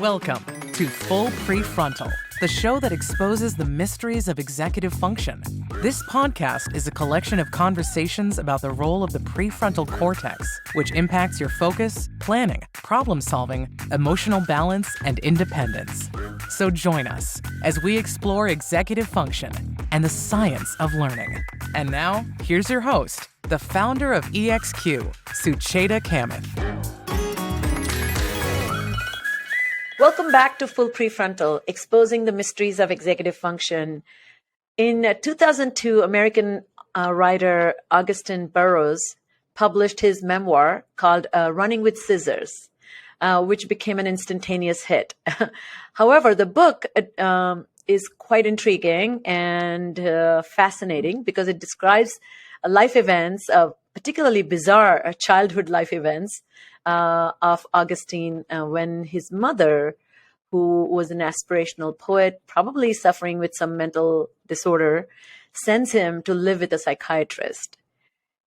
Welcome to Full PreFrontal, the show that exposes the mysteries of executive function. This podcast is a collection of conversations about the role of the prefrontal cortex, which impacts your focus, planning, problem-solving, emotional balance, and independence. So join us as we explore executive function and the science of learning. And now, here's your host, the founder of EXQ, Sucheta Kamath. Welcome back to Full PreFrontal, exposing the mysteries of executive function. In 2002, American writer Augusten Burroughs published his memoir called Running with Scissors, which became an instantaneous hit. However, the book is quite intriguing and fascinating because it describes life events, particularly bizarre childhood life events, of Augustine when his mother, who was an aspirational poet, probably suffering with some mental disorder, sends him to live with a psychiatrist.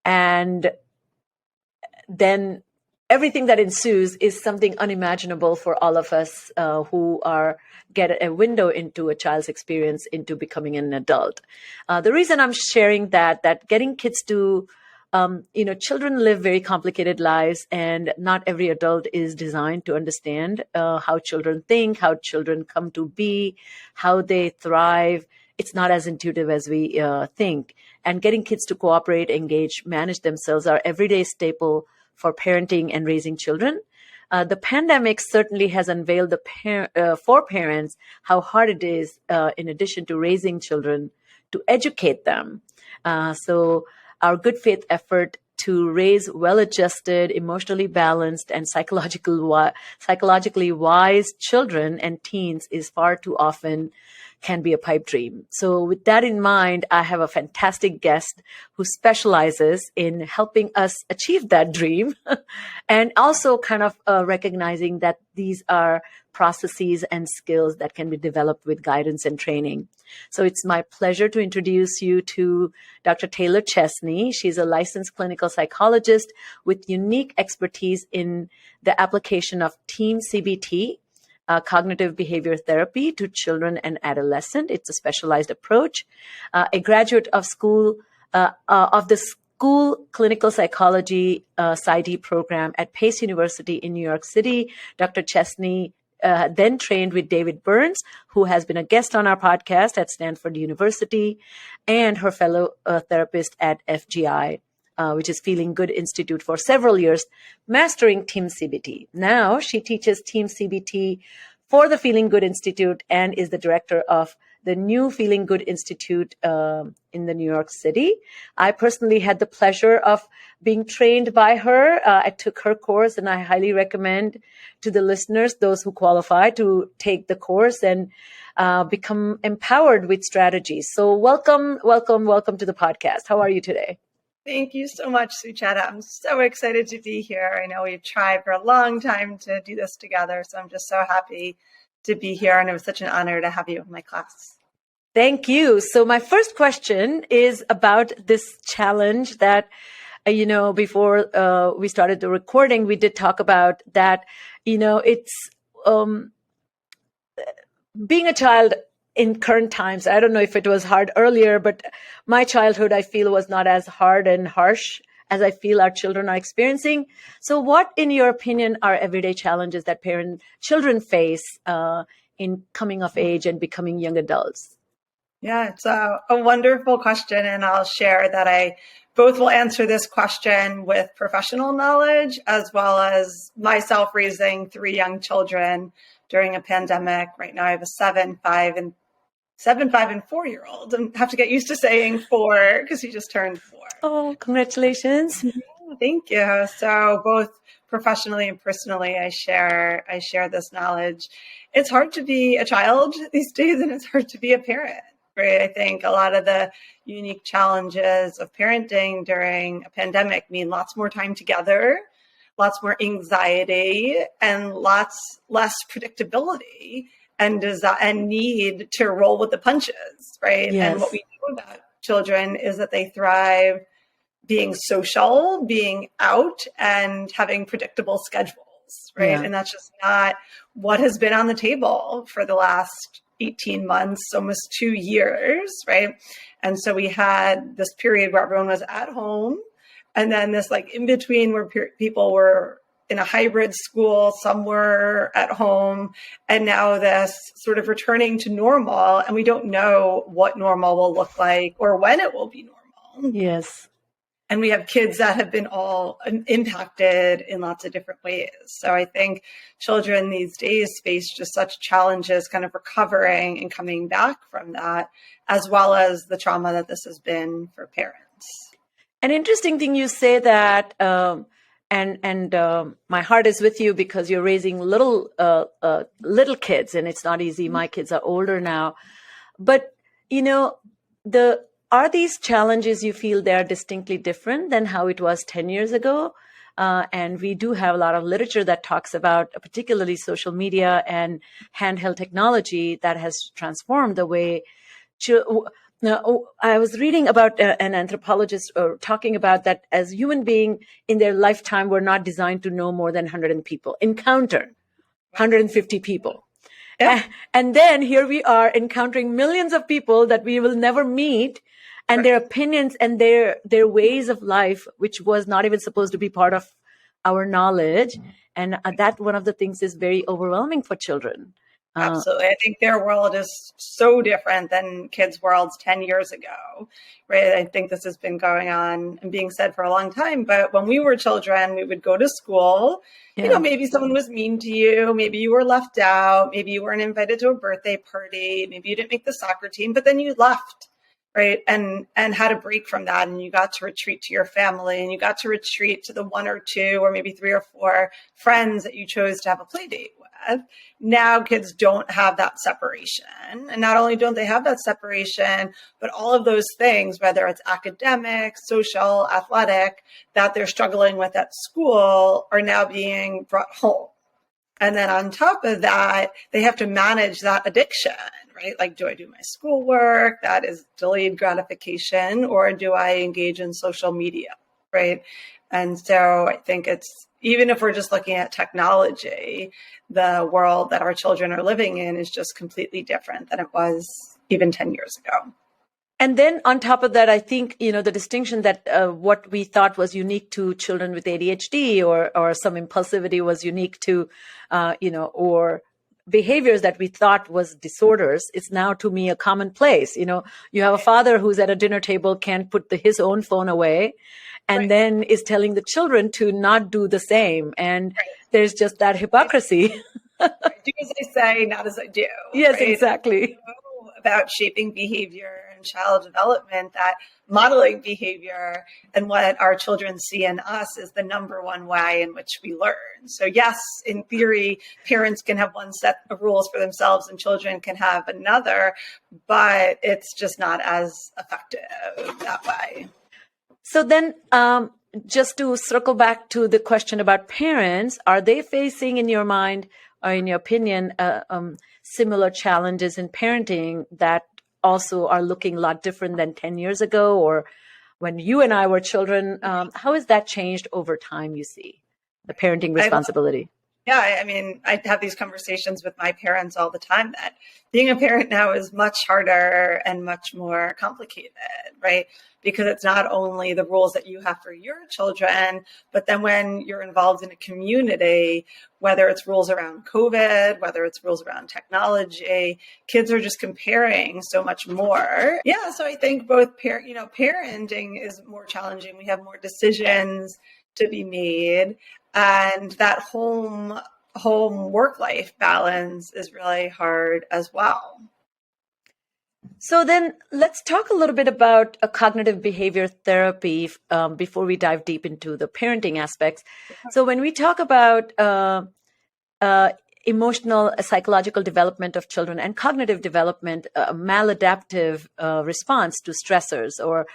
And then everything that ensues is something unimaginable for all of us who get a window into a child's experience into becoming an adult. The reason I'm sharing that getting kids to children live very complicated lives, and not every adult is designed to understand how children think, how children come to be, how they thrive. It's not as intuitive as we think. And getting kids to cooperate, engage, manage themselves are everyday staple for parenting and raising children. The pandemic certainly has unveiled for parents how hard it is, in addition to raising children, to educate them. So our good faith effort to raise well-adjusted, emotionally balanced, and psychologically wise children and teens is far too often can be a pipe dream. So with that in mind, I have a fantastic guest who specializes in helping us achieve that dream and also kind of recognizing that these are processes and skills that can be developed with guidance and training. So it's my pleasure to introduce you to Dr. Taylor Chesney. She's a licensed clinical psychologist with unique expertise in the application of team CBT, cognitive behavior therapy, to children and adolescents. It's a specialized approach. A graduate of the School Clinical Psychology Psy.D program at Pace University in New York City. Dr. Chesney then trained with David Burns, who has been a guest on our podcast at Stanford University, and her fellow therapist at FGI, which is Feeling Good Institute, for several years, mastering Team CBT. Now she teaches Team CBT for the Feeling Good Institute and is the director of the new Feeling Good Institute in the New York City. I personally had the pleasure of being trained by her. I took her course, and I highly recommend to the listeners, those who qualify, to take the course and become empowered with strategies. So welcome to the podcast. How are you today? Thank you so much, Sucheta. I'm so excited to be here. I know we've tried for a long time to do this together, so I'm just so happy to be here, and it was such an honor to have you in my class. Thank you. So my first question is about this challenge that, before we started the recording, we did talk about that, it's being a child in current times. I don't know if it was hard earlier, but my childhood, I feel, was not as hard and harsh as I feel our children are experiencing. So what, in your opinion, are everyday challenges that children face in coming of age and becoming young adults? Yeah, it's a wonderful question, and I'll share that I both will answer this question with professional knowledge as well as myself raising 3 young children during a pandemic. Right now I have a 7, 5, and 4-year-old. And have to get used to saying 4 because he just turned 4. Oh, congratulations. Yeah, thank you. So both professionally and personally, I share this knowledge. It's hard to be a child these days, and it's hard to be a parent, right? I think a lot of the unique challenges of parenting during a pandemic mean lots more time together, lots more anxiety, and lots less predictability and need to roll with the punches, right? Yes. And what we know about children is that they thrive being social, being out, and having predictable schedules. right? Yeah. And that's just not what has been on the table for the last 18 months, almost 2 years, right? And so we had this period where everyone was at home, and then this like in between where people were in a hybrid school, some were at home, and now this sort of returning to normal, and we don't know what normal will look like or when it will be normal. Yes. And we have kids that have been all impacted in lots of different ways. So I think children these days face just such challenges kind of recovering and coming back from that, as well as the trauma that this has been for parents. An interesting thing you say that, my heart is with you because you're raising little kids, and it's not easy. My kids are older now, but are these challenges you feel they are distinctly different than how it was 10 years ago? And we do have a lot of literature that talks about particularly social media and handheld technology that has transformed the way. Now, I was reading about an anthropologist talking about that as human beings in their lifetime were not designed to know more than 100 people, encounter 150 people. Yeah. And then here we are encountering millions of people that we will never meet, and their opinions and their ways of life, which was not even supposed to be part of our knowledge. And that one of the things is very overwhelming for children. Absolutely. I think their world is so different than kids' worlds 10 years ago, right? I think this has been going on and being said for a long time. But when we were children, we would go to school. Yeah. Maybe someone was mean to you. Maybe you were left out. Maybe you weren't invited to a birthday party. Maybe you didn't make the soccer team, but then you left, right? And had a break from that. And you got to retreat to your family, and you got to retreat to the 1 or 2 or maybe 3 or 4 friends that you chose to have a play date with. Now kids don't have that separation. And not only don't they have that separation, but all of those things, whether it's academic, social, athletic, that they're struggling with at school are now being brought home. And then on top of that, they have to manage that addiction, right? Like, do I do my schoolwork? That is delayed gratification, or do I engage in social media, right? And so I think it's, even if we're just looking at technology, the world that our children are living in is just completely different than it was even 10 years ago. And then on top of that, I think, the distinction that what we thought was unique to children with ADHD or some impulsivity was unique to, or behaviors that we thought was disorders, it's now to me a commonplace. You have a father who's at a dinner table, can't put his own phone away, and then is telling the children to not do the same. And there's just that hypocrisy. Do as I say, not as I do. Yes, right? exactly. About shaping behavior and child development, that modeling behavior and what our children see in us is the number one way in which we learn. So yes, in theory, parents can have one set of rules for themselves and children can have another, but it's just not as effective that way. So then, just to circle back to the question about parents, are they facing, in your mind or in your opinion, similar challenges in parenting that also are looking a lot different than 10 years ago or when you and I were children? How has that changed over time, you see, the parenting responsibility? Yeah, I mean, I have these conversations with my parents all the time that being a parent now is much harder and much more complicated, right? Because it's not only the rules that you have for your children, but then when you're involved in a community, whether it's rules around COVID, whether it's rules around technology, kids are just comparing so much more. Yeah, so I think both parenting is more challenging. We have more decisions to be made, and that home work life balance is really hard as well. So then let's talk a little bit about a cognitive behavior therapy before we dive deep into the parenting aspects. So when we talk about emotional, psychological development of children and cognitive development, maladaptive response to stressors or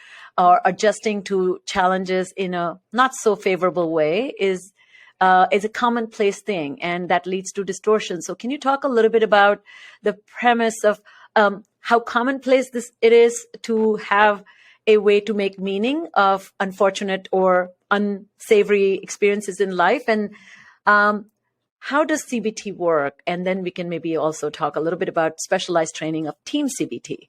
adjusting to challenges in a not so favorable way is a commonplace thing, and that leads to distortions. So can you talk a little bit about the premise of how commonplace it is to have a way to make meaning of unfortunate or unsavory experiences in life, and how does CBT work? And then we can maybe also talk a little bit about specialized training of team CBT.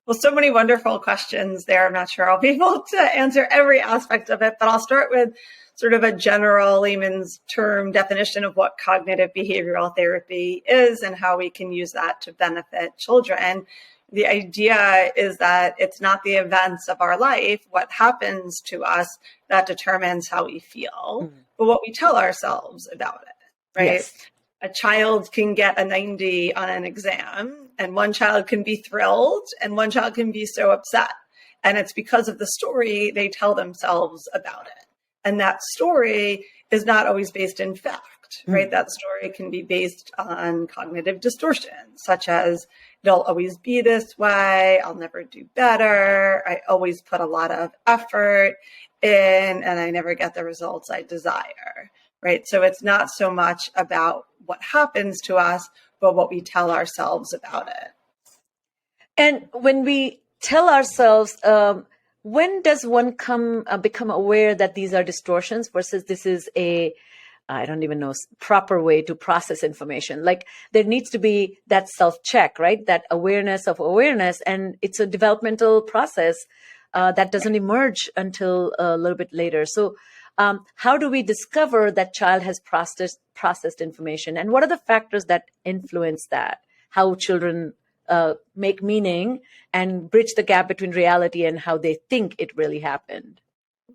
Well, so many wonderful questions there. I'm not sure I'll be able to answer every aspect of it, but I'll start with sort of a general layman's term definition of what cognitive behavioral therapy is and how we can use that to benefit children. The idea is that it's not the events of our life, what happens to us, that determines how we feel, but what we tell ourselves about it, right? Yes. A child can get a 90 on an exam, and one child can be thrilled, and one child can be so upset. And it's because of the story they tell themselves about it. And that story is not always based in fact, right? That story can be based on cognitive distortions, such as, it'll always be this way, I'll never do better, I always put a lot of effort in, and I never get the results I desire, right? So it's not so much about what happens to us, but what we tell ourselves about it. And when we tell ourselves, when does one become aware that these are distortions versus this is I don't even know, proper way to process information? Like there needs to be that self-check, right? That awareness of awareness. And it's a developmental process that doesn't emerge until a little bit later. So how do we discover that child has processed information? And what are the factors that influence that? How children make meaning and bridge the gap between reality and how they think it really happened?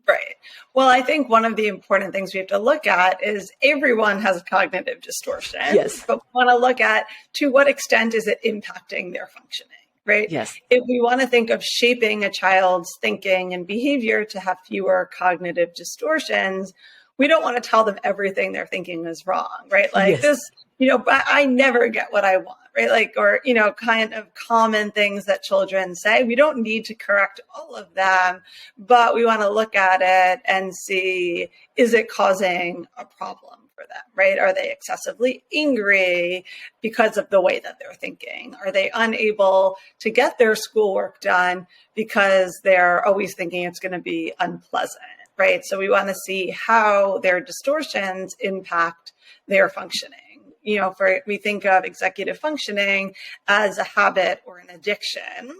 Right. Well, I think one of the important things we have to look at is everyone has cognitive distortion. Yes. But we want to look at to what extent is it impacting their functioning, right? Yes. If we want to think of shaping a child's thinking and behavior to have fewer cognitive distortions, we don't want to tell them everything they're thinking is wrong, right? Like this, I never get what I want, right? Like, or, kind of common things that children say. We don't need to correct all of them, but we want to look at it and see, is it causing a problem for them, right? Are they excessively angry because of the way that they're thinking? Are they unable to get their schoolwork done because they're always thinking it's going to be unpleasant? Right. So we want to see how their distortions impact their functioning. We think of executive functioning as a habit or an addiction,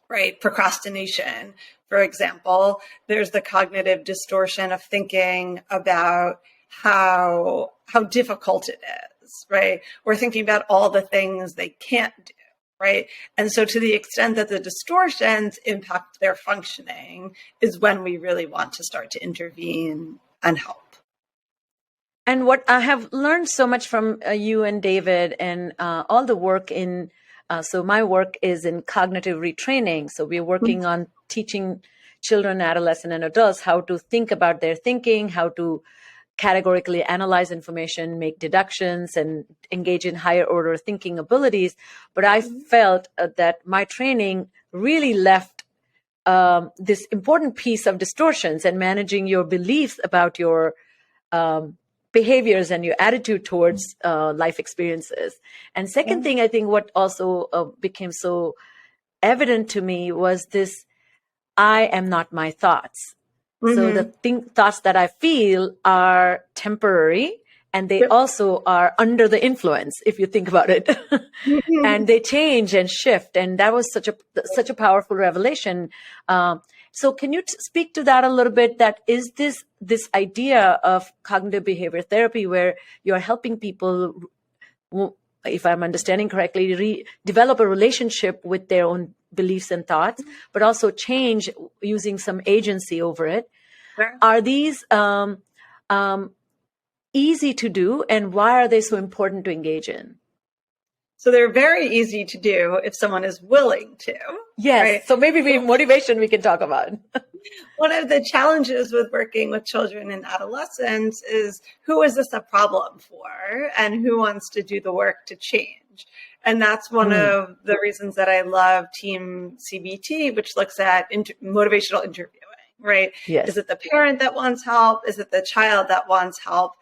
right? Procrastination, for example, there's the cognitive distortion of thinking about how difficult it is, right? We're thinking about all the things they can't do. Right. And so to the extent that the distortions impact their functioning is when we really want to start to intervene and help. And what I have learned so much from you and David and all the work so my work is in cognitive retraining. So we're working on teaching children, adolescents, and adults how to think about their thinking, how to categorically analyze information, make deductions, and engage in higher order thinking abilities. But I felt that my training really left this important piece of distortions and managing your beliefs about your behaviors and your attitude towards life experiences. And second thing, I think what also became so evident to me was this, I am not my thoughts. So the thoughts that I feel are temporary, and they also are under the influence, if you think about it, and they change and shift. And that was such a powerful revelation. So can you speak to that a little bit? That is this idea of cognitive behavior therapy, where you're helping people, if I'm understanding correctly, develop a relationship with their own beliefs and thoughts, but also change using some agency over it. Sure. Are these easy to do, and why are they so important to engage in? So they're very easy to do if someone is willing to. Yes. Right? So maybe motivation we can talk about. One of the challenges with working with children and adolescents is, who is this a problem for, and who wants to do the work to change? And that's one of the reasons that I love Team CBT, which looks at motivational interviewing, right? Yes. Is it the parent that wants help? Is it the child that wants help?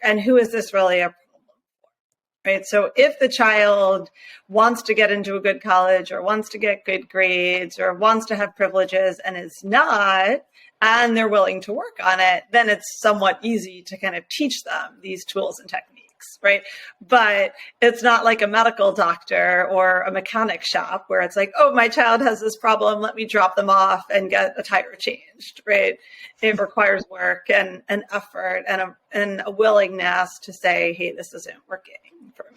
And who is this really a problem for, right? So if the child wants to get into a good college, or wants to get good grades, or wants to have privileges and is not, and they're willing to work on it, then it's somewhat easy to kind of teach them these tools and techniques, right? But it's not like a medical doctor or a mechanic shop where it's like, oh, my child has this problem, let me drop them off and get a tire changed, right? It requires work and effort and a willingness to say, hey, this isn't working for me.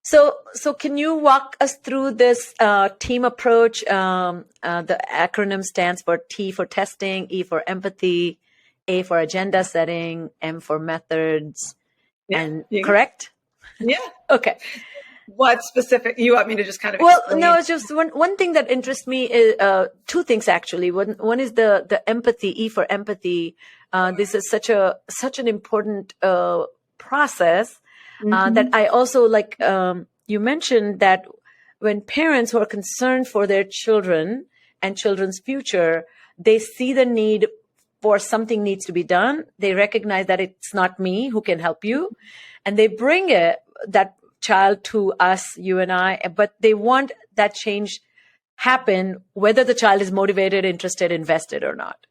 So can you walk us through this team approach? The acronym stands for T for testing, E for empathy, A for agenda setting, M for methods, and correct? Yeah. Okay. What specific, you want me to just kind of explain? No, it's just one thing that interests me is two things actually. One is the empathy, E for empathy. This is such an important process. That I also like, you mentioned that when parents who are concerned for their children and children's future, they see the need for something needs to be done. They recognize that it's not me who can help you. And they bring that child to us, you and I, but they want that change happen, whether the child is motivated, interested, invested or not.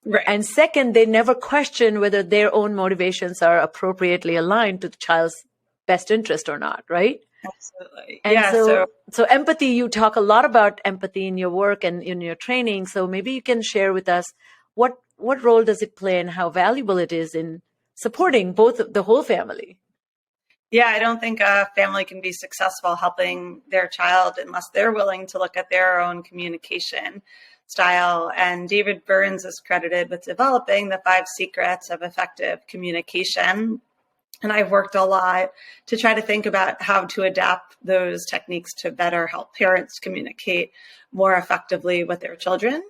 Right. And second, they never question whether their own motivations are appropriately aligned to the child's best interest or not, right? Absolutely. And so empathy, you talk a lot about empathy in your work and in your training. So maybe you can share with us what role does it play and how valuable it is in supporting both the whole family? Yeah, I don't think a family can be successful helping their child unless they're willing to look at their own communication style. And David Burns is credited with developing the 5 secrets of effective communication. And I've worked a lot to try to think about how to adapt those techniques to better help parents communicate more effectively with their children.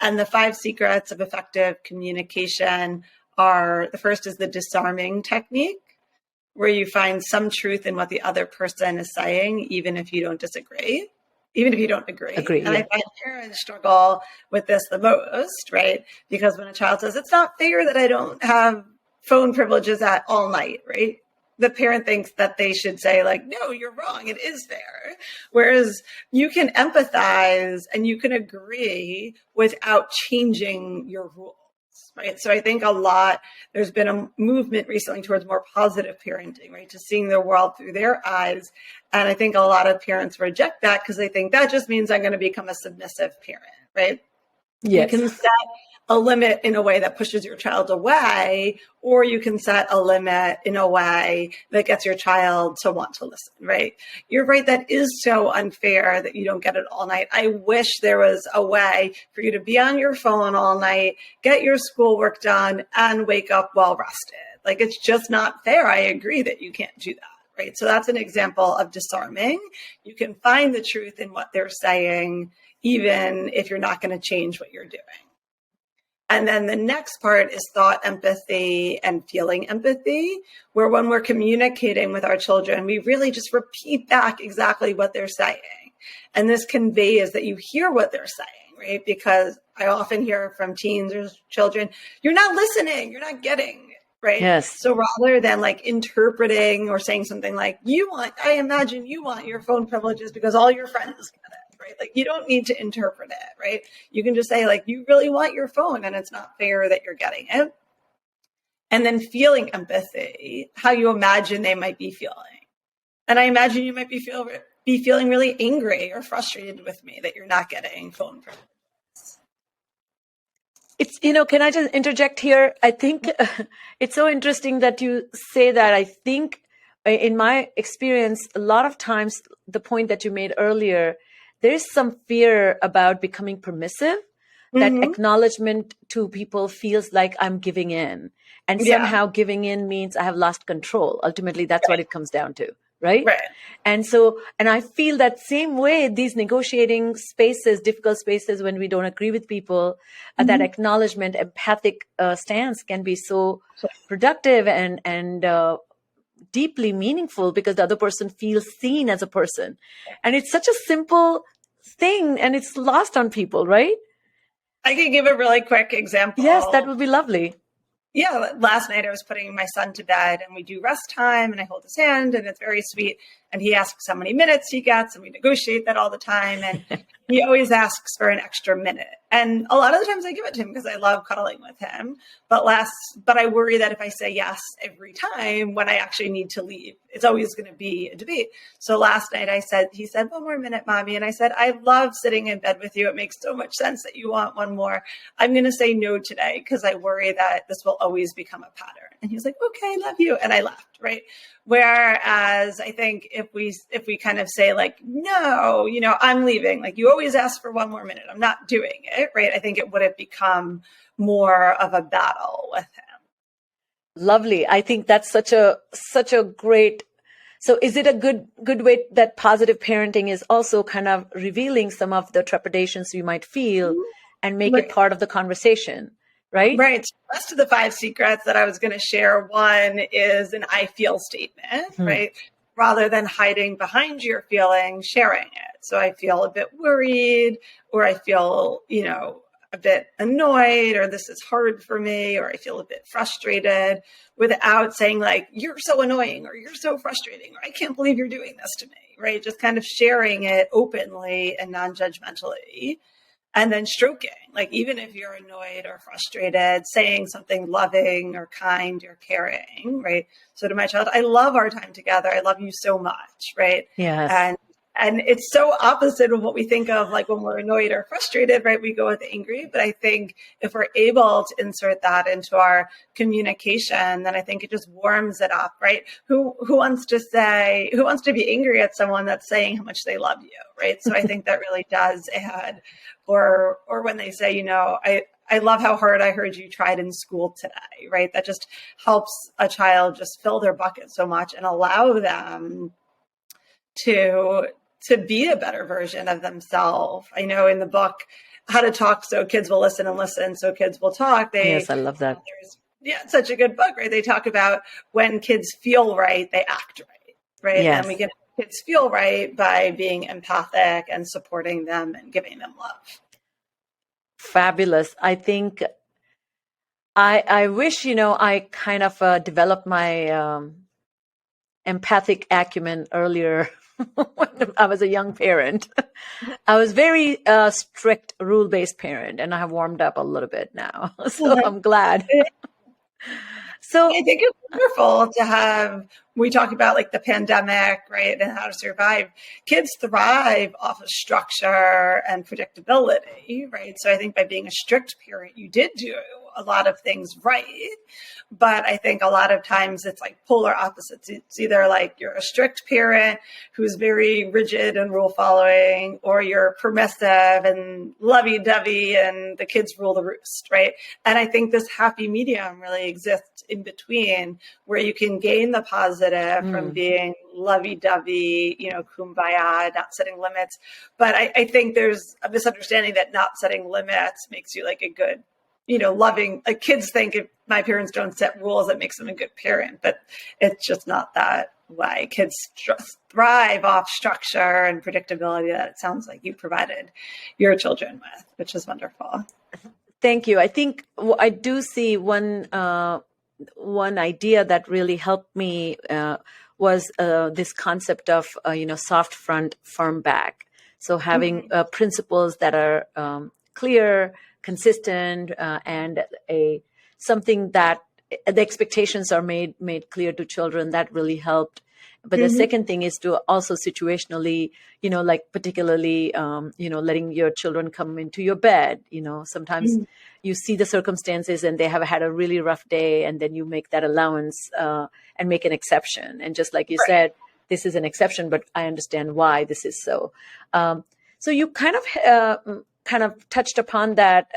And the 5 secrets of effective communication are, the first is the disarming technique, where you find some truth in what the other person is saying, even if you don't disagree, even if you don't agree. And I find parents struggle with this the most, right? Because when a child says, it's not fair that I don't have phone privileges at all night, right? The parent thinks that they should say like, no, you're wrong. It is fair. Whereas you can empathize and you can agree without changing your rules, right? So I think there's been a movement recently towards more positive parenting, right? To seeing the world through their eyes. And I think a lot of parents reject that because they think that just means I'm going to become a submissive parent, right? Yes. You can set a limit in a way that pushes your child away, or you can set a limit in a way that gets your child to want to listen, right? You're right. That is so unfair that you don't get it all night. I wish there was a way for you to be on your phone all night, get your schoolwork done, and wake up well rested. Like, it's just not fair. I agree that you can't do that, right? So that's an example of disarming. You can find the truth in what they're saying, even if you're not going to change what you're doing. And then the next part is thought empathy and feeling empathy, where when we're communicating with our children, we really just repeat back exactly what they're saying. And this conveys that you hear what they're saying, right? Because I often hear from teens or children, you're not listening, you're not getting, right? Yes. So rather than like interpreting or saying something like, I imagine you want your phone privileges because all your friends get it. Right? Like, you don't need to interpret it, right? You can just say like, you really want your phone and it's not fair that you're getting it. And then feeling empathy, how you imagine they might be feeling. And I imagine you might be feeling really angry or frustrated with me that you're not getting phone privileges. It's, can I just interject here? I think it's so interesting that you say that. I think in my experience, a lot of times the point that you made earlier, there's some fear about becoming permissive, that acknowledgement to people feels like I'm giving in. And somehow giving in means I have lost control. Ultimately, that's what it comes down to, right? And I feel that same way, these negotiating spaces, difficult spaces when we don't agree with people, that acknowledgement, empathic stance can be so productive and deeply meaningful because the other person feels seen as a person. And it's such a simple thing and it's lost on people, right? I can give a really quick example. Yes, that would be lovely. Yeah, last night I was putting my son to bed and we do rest time and I hold his hand and it's very sweet. And he asks how many minutes he gets and we negotiate that all the time. And he always asks for an extra minute. And a lot of the times I give it to him because I love cuddling with him. But I worry that if I say yes every time when I actually need to leave, it's always going to be a debate. So last night he said, 1 more minute, mommy. And I said, I love sitting in bed with you. It makes so much sense that you want one more. I'm going to say no today because I worry that this will always become a pattern. And he was like, okay, love you. And I left, right? Whereas I think if we kind of say like, no, I'm leaving, like you always ask for 1 more minute, I'm not doing it, right? I think it would have become more of a battle with him. Lovely. I think that's such a great. So is it a good way that positive parenting is also kind of revealing some of the trepidations you might feel and make it part of the conversation? Right? Right. So the rest of the 5 secrets that I was going to share, one is an I feel statement, right? Rather than hiding behind your feeling, sharing it. So I feel a bit worried, or I feel, a bit annoyed, or this is hard for me, or I feel a bit frustrated, without saying like, you're so annoying, or you're so frustrating, or I can't believe you're doing this to me, right? Just kind of sharing it openly and non-judgmentally. And then stroking, like even if you're annoyed or frustrated, saying something loving or kind or caring, right? So to my child, I love our time together. I love you so much, right? Yes. And it's so opposite of what we think of, like when we're annoyed or frustrated, right? We go with angry. But I think if we're able to insert that into our communication, then I think it just warms it up, right? Who wants to be angry at someone that's saying how much they love you, right? So I think that really does add, or when they say, I love how hard I heard you tried in school today, right? That just helps a child just fill their bucket so much and allow them to be a better version of themselves. I know in the book, How to Talk So Kids Will Listen and Listen So Kids Will Talk. Yes, I love that. It's such a good book, right? They talk about when kids feel right, they act right? Yes. And we can help kids feel right by being empathic and supporting them and giving them love. Fabulous. I think I wish, I kind of developed my empathic acumen earlier when I was a young parent. I was very strict, rule-based parent, and I have warmed up a little bit now. So I'm glad. So I think it's wonderful to have, we talk about like the pandemic, right, and how to survive. Kids thrive off of structure and predictability, right? So I think by being a strict parent, you did do a lot of things right. But I think a lot of times it's like polar opposites. It's either like you're a strict parent who's very rigid and rule following, or you're permissive and lovey-dovey and the kids rule the roost, right? And I think this happy medium really exists in between, where you can gain the positive from being lovey-dovey, kumbaya, not setting limits. But I think there's a misunderstanding that not setting limits makes you like a good, loving, like kids think if my parents don't set rules, that makes them a good parent, but it's just not that way. Kids thrive off structure and predictability that it sounds like you provided your children with, which is wonderful. Thank you. I think I do see one idea that really helped me was this concept of, soft front, firm back. So having principles that are clear, consistent, and something that the expectations are made clear to children, that really helped. But the second thing is to also situationally, like particularly, letting your children come into your bed. Sometimes you see the circumstances and they have had a really rough day, and then you make that allowance and make an exception. And just like you said, this is an exception, but I understand why this is so. So you kind of touched upon that.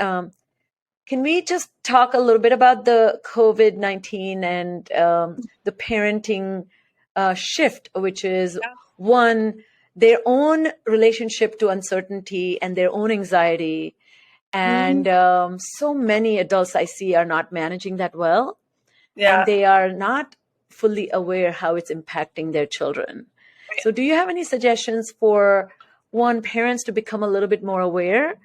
Can we just talk a little bit about the COVID-19 and the parenting shift, which is one, their own relationship to uncertainty and their own anxiety. And so many adults I see are not managing that well. And they are not fully aware how it's impacting their children. So do you have any suggestions for, one, parents to become a little bit more aware?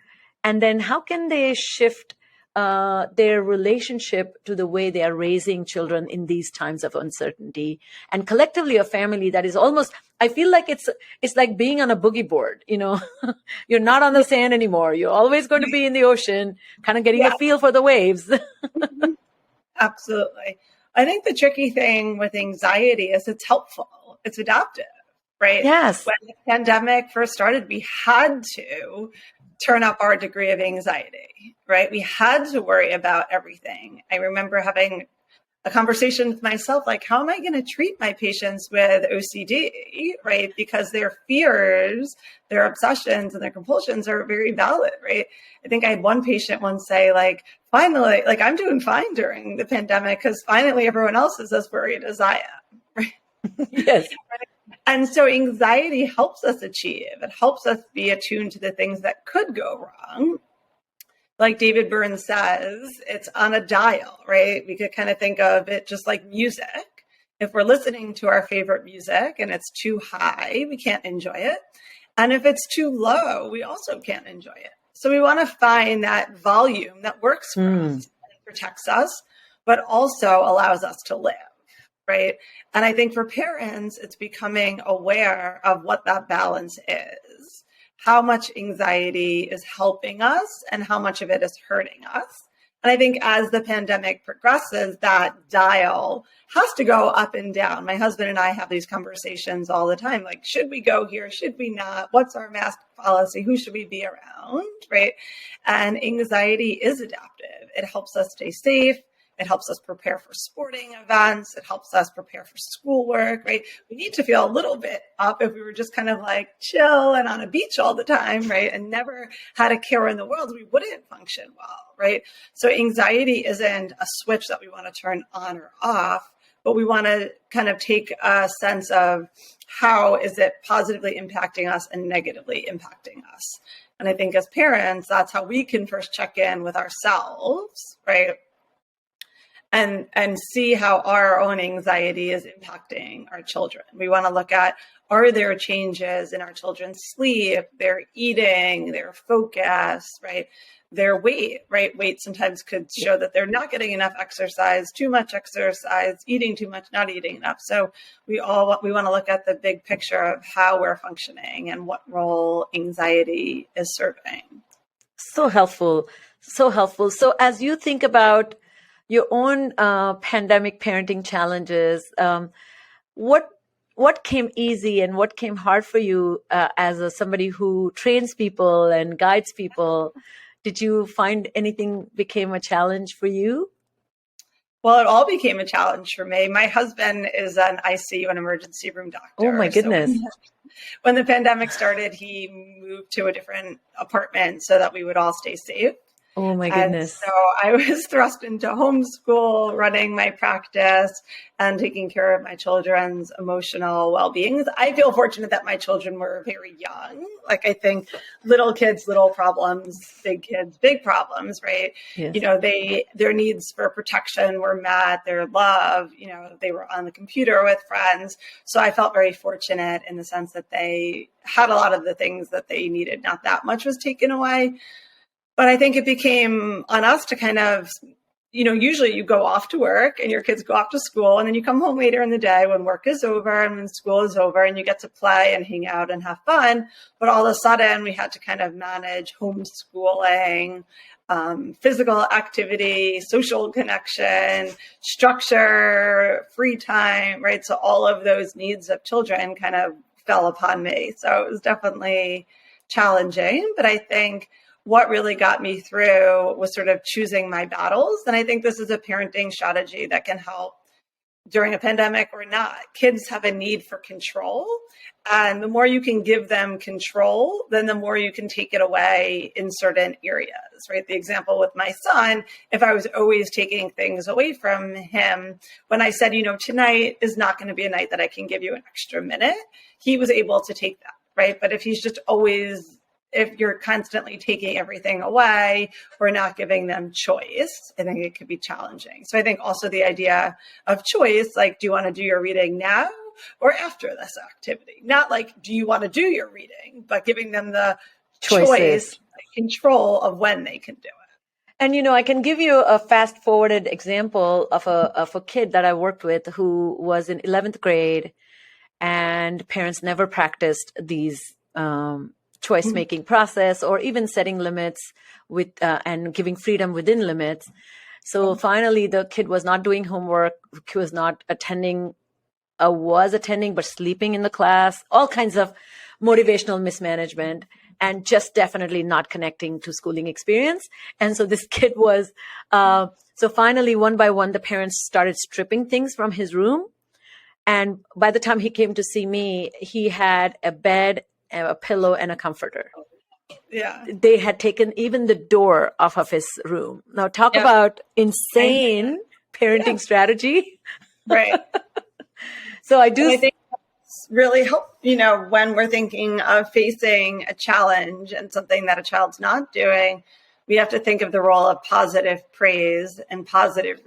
And then how can they shift their relationship to the way they are raising children in these times of uncertainty, and collectively a family that is almost, I feel like it's like being on a boogie board, you're not on the sand anymore. You're always going to be in the ocean, kind of getting a feel for the waves. Absolutely. I think the tricky thing with anxiety is it's helpful. It's adaptive, right? Yes. When the pandemic first started, we had to turn up our degree of anxiety, right? We had to worry about everything. I remember having a conversation with myself, like, how am I going to treat my patients with OCD, right? Because their fears, their obsessions, and their compulsions are very valid, right? I think I had one patient once say, like, finally, like, I'm doing fine during the pandemic because finally everyone else is as worried as I am, right? Yes. And so anxiety helps us achieve. It helps us be attuned to the things that could go wrong. Like David Burns says, it's on a dial, right? We could kind of think of it just like music. If we're listening to our favorite music and it's too high, we can't enjoy it. And if it's too low, we also can't enjoy it. So we want to find that volume that works for us and protects us, but also allows us to live, right? And I think for parents, it's becoming aware of what that balance is. How much anxiety is helping us and how much of it is hurting us. And I think as the pandemic progresses, that dial has to go up and down. My husband and I have these conversations all the time. Like, should we go here? Should we not? What's our mask policy? Who should we be around? Right? And anxiety is adaptive. It helps us stay safe. It helps us prepare for sporting events. It helps us prepare for schoolwork, right? We need to feel a little bit up. If we were just kind of like chill and on a beach all the time, right? And never had a care in the world, we wouldn't function well, right? So anxiety isn't a switch that we want to turn on or off, but we want to kind of take a sense of how is it positively impacting us and negatively impacting us. And I think as parents, that's how we can first check in with ourselves, right? And see how our own anxiety is impacting our children. We want to look at, are there changes in our children's sleep, their eating, their focus, right? Their weight, right? Weight sometimes could show that they're not getting enough exercise, too much exercise, eating too much, not eating enough. So we want to look at the big picture of how we're functioning and what role anxiety is serving. So helpful. So helpful. So as you think about your own pandemic parenting challenges, what came easy and what came hard for you as somebody who trains people and guides people? Did you find anything became a challenge for you? Well, it all became a challenge for me. My husband is an ICU and emergency room doctor. Oh my goodness. So when the pandemic started, he moved to a different apartment so that we would all stay safe. Oh my goodness. And so I was thrust into homeschool, running my practice and taking care of my children's emotional well-being. I feel fortunate that my children were very young. Like, I think little kids, little problems, big kids, big problems, right? Yes. You know, their needs for protection were met, their love, you know, they were on the computer with friends. So I felt very fortunate in the sense that they had a lot of the things that they needed. Not that much was taken away. But I think it became on us to kind of, you know, usually you go off to work and your kids go off to school and then you come home later in the day when work is over and when school is over and you get to play and hang out and have fun. But all of a sudden we had to kind of manage homeschooling, physical activity, social connection, structure, free time, right? So all of those needs of children kind of fell upon me. So it was definitely challenging, but I think what really got me through was sort of choosing my battles. And I think this is a parenting strategy that can help during a pandemic or not. Kids have a need for control. And the more you can give them control, then the more you can take it away in certain areas, right? The example with my son, if I was always taking things away from him, when I said, you know, tonight is not going to be a night that I can give you an extra minute, he was able to take that, right? But if he's just always, if you're constantly taking everything away or not giving them choice, I think it could be challenging. So I think also the idea of choice, like, do you want to do your reading now or after this activity? Not like, do you want to do your reading, but giving them the choice, control of when they can do it. And, I can give you a fast forwarded example of a kid that I worked with who was in 11th grade, and parents never practiced these choice making process or even setting limits with and giving freedom within limits. So finally, the kid was not doing homework. He was not attending, was attending, but sleeping in the class, all kinds of motivational mismanagement, and just definitely not connecting to schooling experience. And so this kid was, so finally, one by one, the parents started stripping things from his room. And by the time he came to see me, he had a bed, a pillow, and a comforter. Yeah. They had taken even the door off of his room. Now talk about insane parenting strategy. Right. So I do. And I think that's really help, when we're thinking of facing a challenge and something that a child's not doing, we have to think of the role of positive praise and positive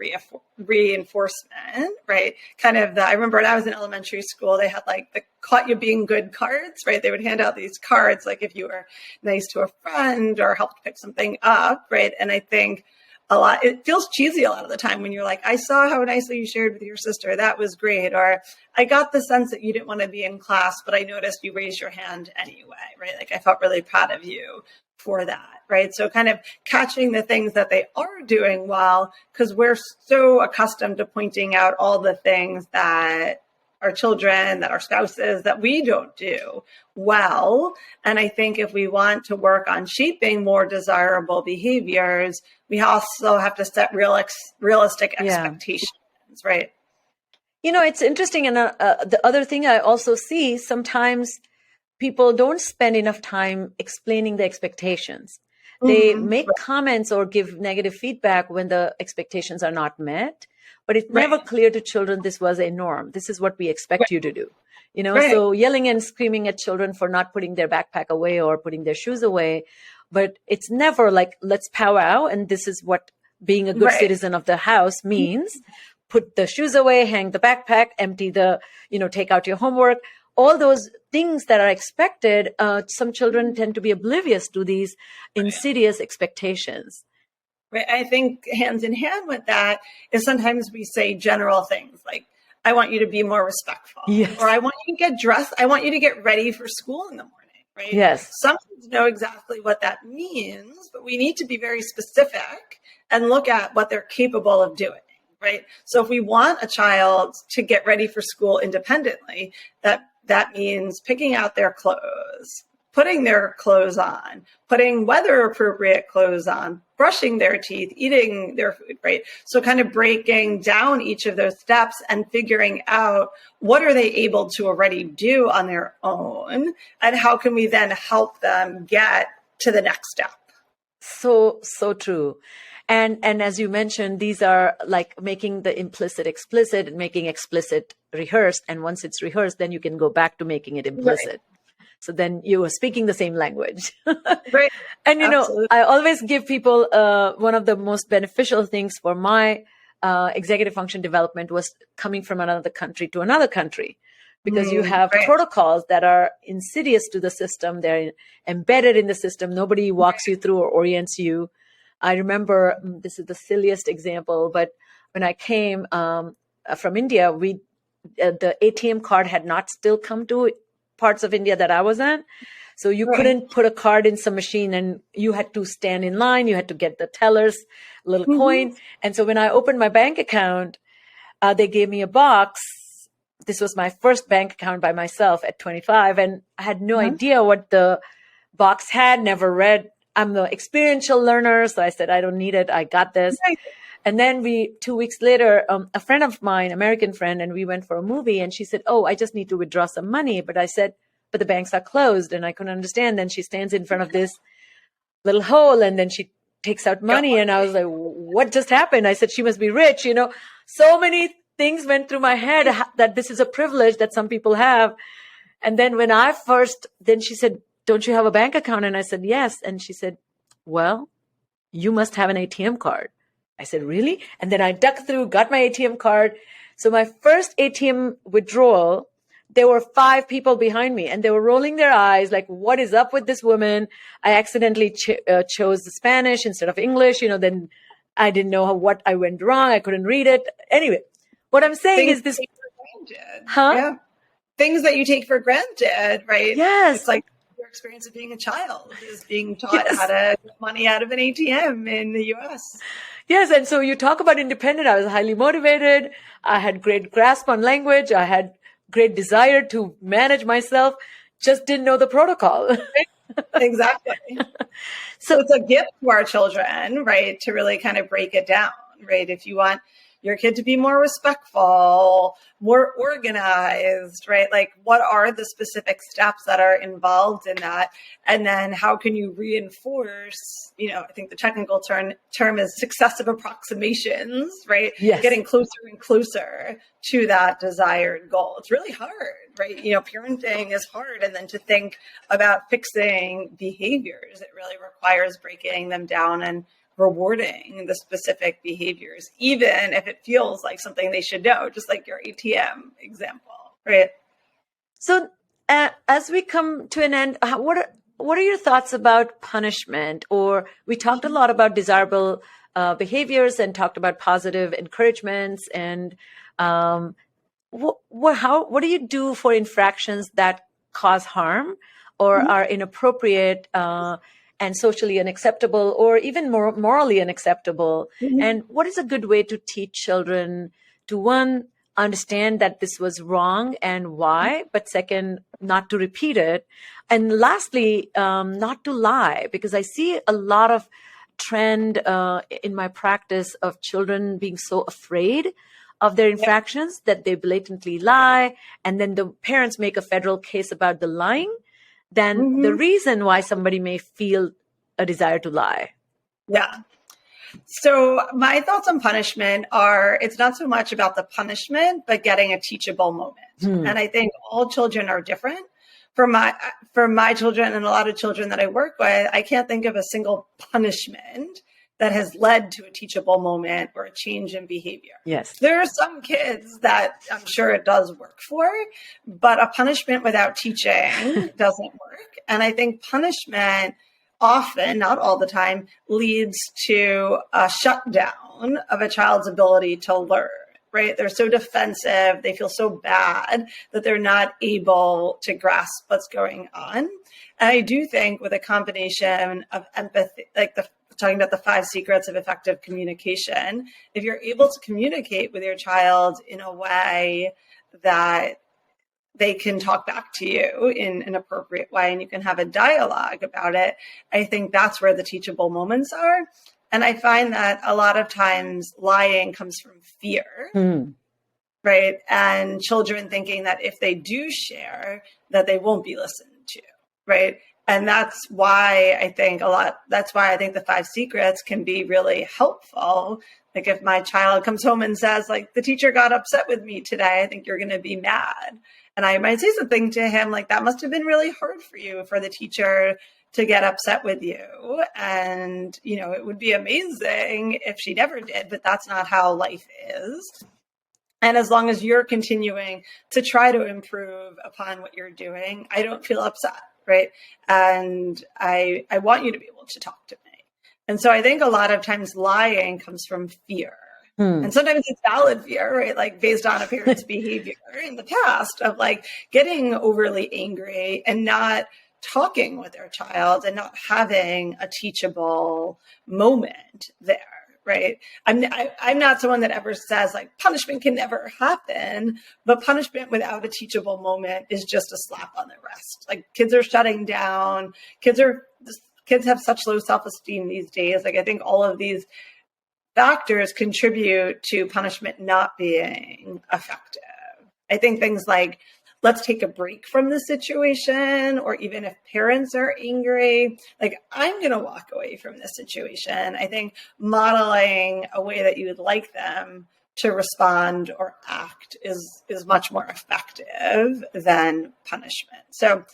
reinforcement, right? I remember when I was in elementary school, they had like the caught you being good cards, right? They would hand out these cards, like if you were nice to a friend or helped pick something up, right? And I think it feels cheesy a lot of the time when you're like, I saw how nicely you shared with your sister. That was great. Or I got the sense that you didn't want to be in class, but I noticed you raised your hand anyway, right? Like I felt really proud of you for that, right? So kind of catching the things that they are doing well, because we're so accustomed to pointing out all the things that our children, that our spouses, that we don't do well. And I think if we want to work on shaping more desirable behaviors, we also have to set realistic expectations, right? It's interesting. And the other thing I also see, sometimes people don't spend enough time explaining the expectations. They make comments or give negative feedback when the expectations are not met, but it's never clear to children this was a norm. This is what we expect you to do. So yelling and screaming at children for not putting their backpack away or putting their shoes away, but it's never like, let's powwow, and this is what being a good citizen of the house means. Put the shoes away, hang the backpack, empty the, take out your homework. All those things that are expected, some children tend to be oblivious to these insidious expectations. Right. I think hands in hand with that is sometimes we say general things like, I want you to be more respectful. Yes. Or I want you to get dressed. I want you to get ready for school in the morning. Right. Yes. Some kids know exactly what that means, but we need to be very specific and look at what they're capable of doing. Right. So if we want a child to get ready for school independently, that means picking out their clothes, putting their clothes on, putting weather appropriate clothes on, brushing their teeth, eating their food, right? So kind of breaking down each of those steps and figuring out what are they able to already do on their own, and how can we then help them get to the next step? So true. And as you mentioned, these are like making the implicit explicit and making explicit rehearsed. And once it's rehearsed, then you can go back to making it implicit. Right. So then you are speaking the same language. Right. And, I always give people one of the most beneficial things for my executive function development was coming from another country to another country, because you have protocols that are insidious to the system. They're embedded in the system. Nobody walks you through or orients you. I remember, this is the silliest example, but when I came from India, the ATM card had not still come to parts of India that I was in. So you couldn't put a card in some machine, and you had to stand in line. You had to get the teller's little coin. And so when I opened my bank account, they gave me a box. This was my first bank account by myself at 25. And I had no idea what the box had, never read. I'm the experiential learner. So I said, I don't need it. I got this. Right. And then 2 weeks later, a friend of mine, American friend, and we went for a movie, and she said, oh, I just need to withdraw some money. But I said, but the banks are closed, and I couldn't understand. Then she stands in front of this little hole, and then she takes out money. And I was like, what just happened? I said, she must be rich. So many things went through my head that this is a privilege that some people have. And then then she said, don't you have a bank account? And I said, yes. And she said, well, you must have an ATM card. I said, really? And then I dug through, got my ATM card. So my first ATM withdrawal, there were 5 people behind me and they were rolling their eyes like, what is up with this woman? I accidentally chose the Spanish instead of English. Then I didn't know what I went wrong. I couldn't read it. Anyway, what I'm saying is this. Huh? Yeah. Things that you take for granted, right? Yes. It's like your experience of being a child is being taught how to get money out of an ATM in the US. Yes. And so you talk about independent. I was highly motivated. I had great grasp on language. I had great desire to manage myself. Just didn't know the protocol. Exactly. So it's a gift to our children, right? To really kind of break it down, right? If you want your kid to be more respectful, more organized, right? Like, what are the specific steps that are involved in that? And then how can you reinforce, I think the technical term is successive approximations, right? Yes. Getting closer and closer to that desired goal. It's really hard, right? Parenting is hard. And then to think about fixing behaviors, it really requires breaking them down and rewarding the specific behaviors, even if it feels like something they should know, just like your ATM example, right? So as we come to an end, what are your thoughts about punishment? Or we talked a lot about desirable behaviors and talked about positive encouragements. And what do you do for infractions that cause harm or are inappropriate and socially unacceptable, or even more morally unacceptable? Mm-hmm. And what is a good way to teach children to, one, understand that this was wrong and why, but second, not to repeat it. And lastly, not to lie, because I see a lot of trend in my practice of children being so afraid of their infractions that they blatantly lie. And then the parents make a federal case about the lying. Then the reason why somebody may feel a desire to lie. Yeah. So my thoughts on punishment are, it's not so much about the punishment, but getting a teachable moment. And I think all children are different. For my children and a lot of children that I work with, I can't think of a single punishment that has led to a teachable moment or a change in behavior. Yes. There are some kids that I'm sure it does work for, but a punishment without teaching doesn't work. And I think punishment often, not all the time, leads to a shutdown of a child's ability to learn, right? They're so defensive, they feel so bad that they're not able to grasp what's going on. And I do think with a combination of empathy, like talking about the 5 secrets of effective communication, if you're able to communicate with your child in a way that they can talk back to you in an appropriate way and you can have a dialogue about it, I think that's where the teachable moments are. And I find that a lot of times lying comes from fear, right? And children thinking that if they do share, that they won't be listened to, right? And that's why I think the 5 secrets can be really helpful. Like if my child comes home and says, like, the teacher got upset with me today, I think you're going to be mad. And I might say something to him like, that must have been really hard for you, for the teacher to get upset with you. And, it would be amazing if she never did, but that's not how life is. And as long as you're continuing to try to improve upon what you're doing, I don't feel upset, right? And I want you to be able to talk to me. And so I think a lot of times lying comes from fear. And sometimes it's valid fear, right? Like based on a parent's behavior in the past of like getting overly angry and not talking with their child and not having a teachable moment there, right? I'm not someone that ever says like punishment can never happen, but punishment without a teachable moment is just a slap on the wrist. Like kids are shutting down. Kids have such low self-esteem these days. Like I think all of these factors contribute to punishment not being effective. I think things like, let's take a break from the situation, or even if parents are angry, like I'm going to walk away from this situation. I think modeling a way that you would like them to respond or act is much more effective than punishment. So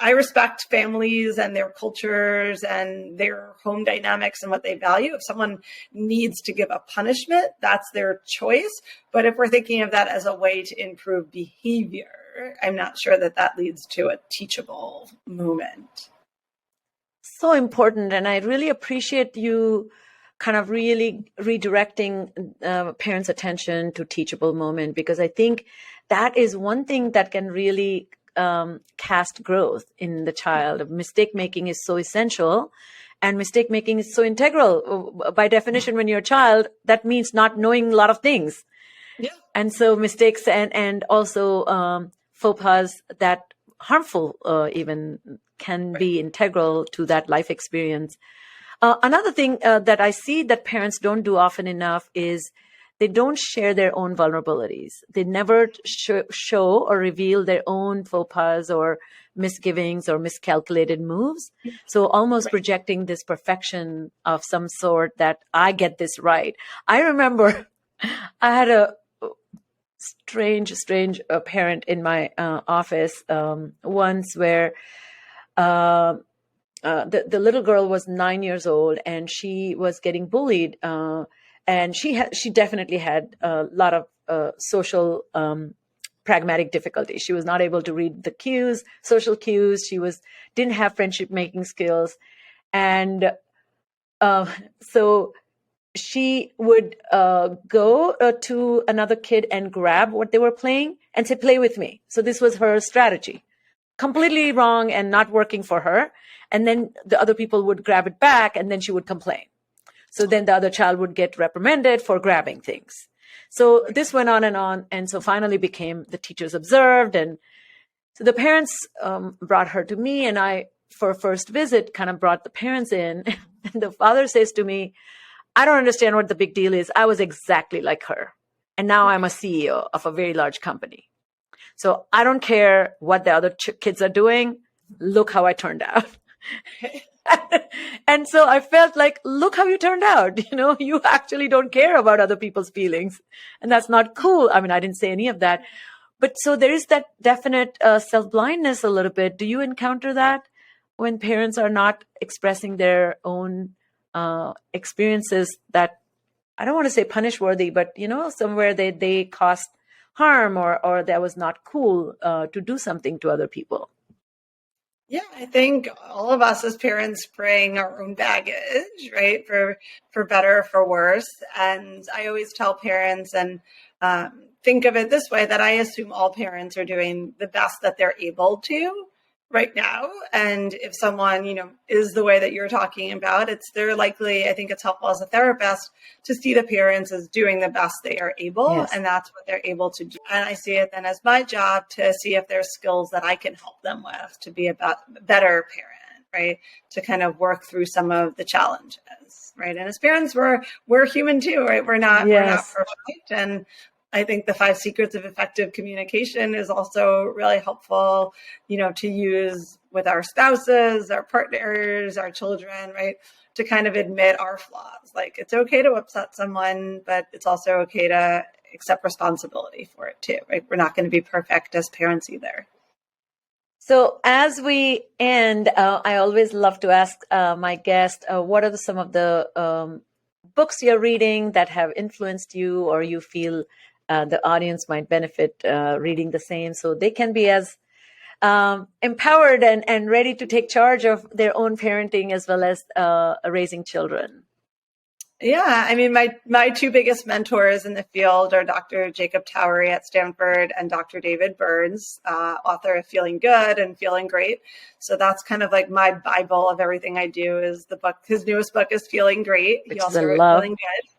I respect families and their cultures and their home dynamics and what they value. If someone needs to give a punishment, that's their choice. But if we're thinking of that as a way to improve behaviors, I'm not sure that leads to a teachable moment. So important. And I really appreciate you kind of really redirecting parents' attention to teachable moment, because I think that is one thing that can really cast growth in the child. Mistake making is so essential, and mistake making is so integral. By definition, when you're a child, that means not knowing a lot of things. Yeah. And so mistakes and also faux pas that harmful even can be integral to that life experience. Another thing that I see that parents don't do often enough is they don't share their own vulnerabilities. They never show or reveal their own faux pas or misgivings or miscalculated moves. So almost projecting this perfection of some sort that I get this right. I remember I had a strange parent in my office once where the little girl was 9 years old and she was getting bullied, and she definitely had a lot of social pragmatic difficulties. She was not able to read the cues, social cues. She didn't have friendship making skills, and so she would go to another kid and grab what they were playing and say, "Play with me." So this was her strategy. Completely wrong and not working for her. And then the other people would grab it back and then she would complain. So then the other child would get reprimanded for grabbing things. So this went on. And so finally became the teachers observed. And so the parents brought her to me, and I, for a first visit, kind of brought the parents in. And the father says to me, "I don't understand what the big deal is. I was exactly like her. And now I'm a CEO of a very large company. So I don't care what the other kids are doing. Look how I turned out." And so I felt like, look how you turned out. You actually don't care about other people's feelings. And that's not cool. I mean, I didn't say any of that. But so there is that definite self-blindness a little bit. Do you encounter that when parents are not expressing their own experiences that, I don't want to say punish-worthy, but, somewhere they caused harm or that was not cool to do something to other people? Yeah, I think all of us as parents bring our own baggage, right? For better or for worse. And I always tell parents and think of it this way, that I assume all parents are doing the best that they're able to right now. And if someone, is the way that you're talking about, they're likely, I think it's helpful as a therapist to see the parents as doing the best they are able. Yes. And that's what they're able to do. And I see it then as my job to see if there's skills that I can help them with to be a better parent, right? To kind of work through some of the challenges, right? And as parents, we're human too, right? We're not perfect. And I think the 5 secrets of effective communication is also really helpful, to use with our spouses, our partners, our children, right? To kind of admit our flaws. Like, it's okay to upset someone, but it's also okay to accept responsibility for it too, right? We're not going to be perfect as parents either. So as we end, I always love to ask my guest, what are some of the books you're reading that have influenced you, or you feel the audience might benefit reading the same, so they can be as empowered and ready to take charge of their own parenting as well as raising children? Yeah, I mean, my 2 biggest mentors in the field are Dr. Jacob Towery at Stanford and Dr. David Burns, author of Feeling Good and Feeling Great. So that's kind of like my Bible of everything I do. Is the book. His newest book is Feeling Great. He also wrote Feeling Good.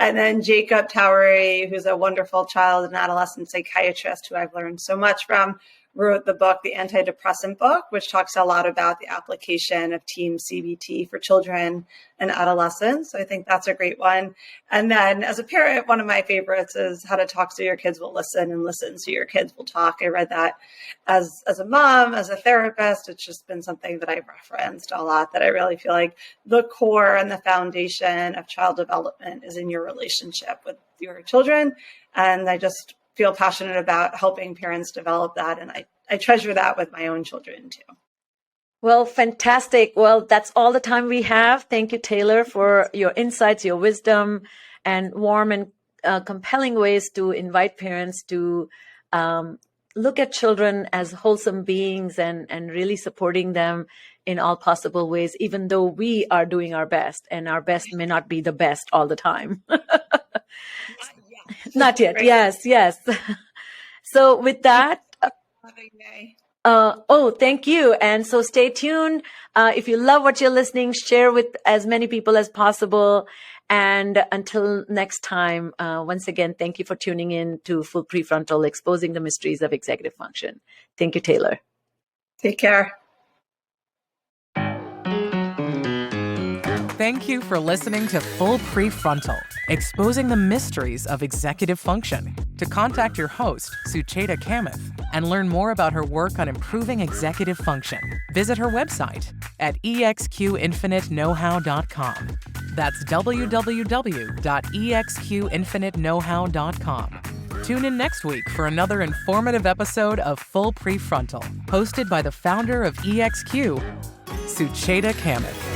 And then Jacob Towery, who's a wonderful child and adolescent psychiatrist who I've learned so much from, wrote the book, the Antidepressant Book, which talks a lot about the application of team CBT for children and adolescents. So I think that's a great one. And then as a parent, one of my favorites is How to Talk So Your Kids Will Listen and Listen So Your Kids Will Talk. I read that as a mom, as a therapist. It's just been something that I've referenced a lot, that I really feel like the core and the foundation of child development is in your relationship with your children. And I just feel passionate about helping parents develop that. And I treasure that with my own children too. Well, fantastic. Well, that's all the time we have. Thank you, Taylor, for your insights, your wisdom, and warm and compelling ways to invite parents to look at children as wholesome beings and really supporting them in all possible ways, even though we are doing our best, and our best may not be the best all the time. Not yet. Yes, yes. So with that, thank you. And so stay tuned. If you love what you're listening, share with as many people as possible. And until next time, once again, thank you for tuning in to Full Prefrontal, Exposing the Mysteries of Executive Function. Thank you, Taylor. Take care. Thank you for listening to Full Prefrontal, Exposing the Mysteries of Executive Function. To contact your host, Sucheta Kamath, and learn more about her work on improving executive function, visit her website at exqinfiniteknowhow.com. That's www.exqinfiniteknowhow.com. Tune in next week for another informative episode of Full Prefrontal, hosted by the founder of EXQ, Sucheta Kamath.